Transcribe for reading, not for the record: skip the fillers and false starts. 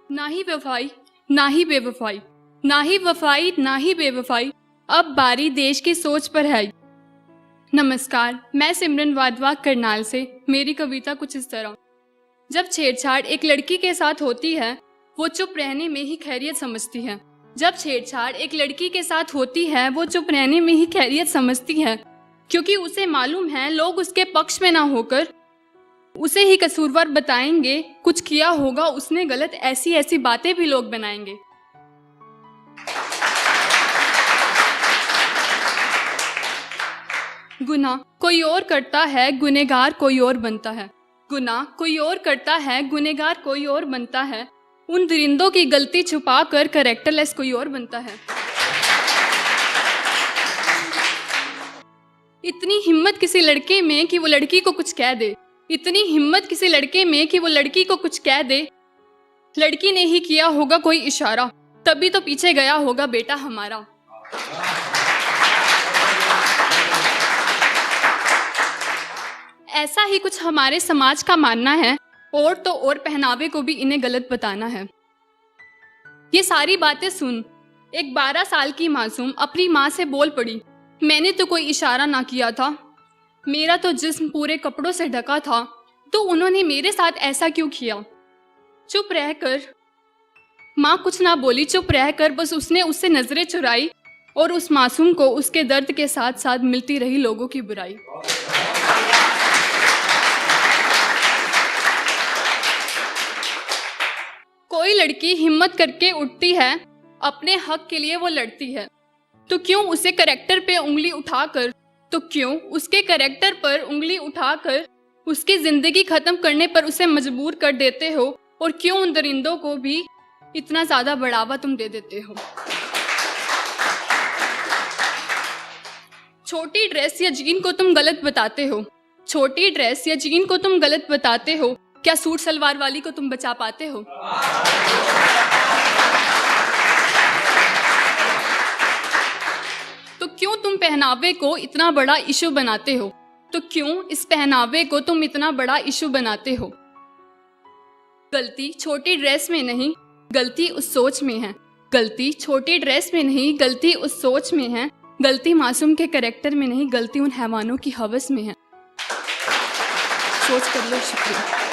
ना ही वफाई ना ही बेवफाई, ना ही वफाई ना ही बेवफाई, अब बारी देश की सोच पर है। नमस्कार, मैं सिमरन वाधवा करनाल से। मेरी कविता कुछ इस तरह। जब छेड़छाड़ एक लड़की के साथ होती है, वो चुप रहने में ही खैरियत समझती है। जब छेड़छाड़ एक लड़की के साथ होती है, वो चुप रहने में ही खैरियत समझती है, क्योंकि उसे मालूम है लोग उसके पक्ष में ना होकर उसे ही कसूरवार बताएंगे। कुछ किया होगा उसने गलत, ऐसी ऐसी बातें भी लोग बनाएंगे। गुनाह कोई और करता है, गुनहगार कोई और बनता है। गुनाह कोई और करता है, गुनहगार कोई और बनता है। उन दरिंदों की गलती छुपा कर कैरेक्टरलेस कोई और बनता है। इतनी हिम्मत किसी लड़के में कि वो लड़की को कुछ कह दे। इतनी हिम्मत किसी लड़के में कि वो लड़की को कुछ कह दे। लड़की ने ही किया होगा कोई इशारा, तभी तो पीछे गया होगा बेटा हमारा। ऐसा ही कुछ हमारे समाज का मानना है, और तो और पहनावे को भी इन्हें गलत बताना है। ये सारी बातें सुन एक 12 साल की मासूम अपनी माँ से बोल पड़ी, मैंने तो कोई इशारा ना किया था, मेरा तो जिस्म पूरे कपड़ों से ढका था, तो उन्होंने मेरे साथ ऐसा क्यों किया। चुप रहकर माँ कुछ ना बोली। चुप रहकर बस उसने उससे नजरें चुराई और उस मासूम को उसके दर्द के साथ साथ मिलती रही लोगों की बुराई। कोई लड़की हिम्मत करके उठती है, अपने हक के लिए वो लड़ती है, तो क्यों उसे कैरेक्टर पे उंगली उठाकर उसके कैरेक्टर पर उंगली उठाकर उसकी जिंदगी खत्म करने पर उसे मजबूर कर देते हो, और क्यों उन दरिंदों को भी इतना ज्यादा बढ़ावा तुम दे देते हो। छोटी ड्रेस या जीन को तुम गलत बताते हो। छोटी ड्रेस या जीन को तुम गलत बताते हो, क्या सूट सलवार वाली को तुम बचा पाते हो। तो क्यों तुम पहनावे को इतना बड़ा इशू बनाते हो। तो क्यों इस पहनावे को तुम इतना बड़ा इशू बनाते हो। गलती छोटी ड्रेस में नहीं, गलती उस सोच में है। गलती छोटी ड्रेस में नहीं, गलती उस सोच में है। गलती मासूम के कैरेक्टर में नहीं, गलती उन हैवानों की हवस में है। सोच कर लो। शुक्रिया।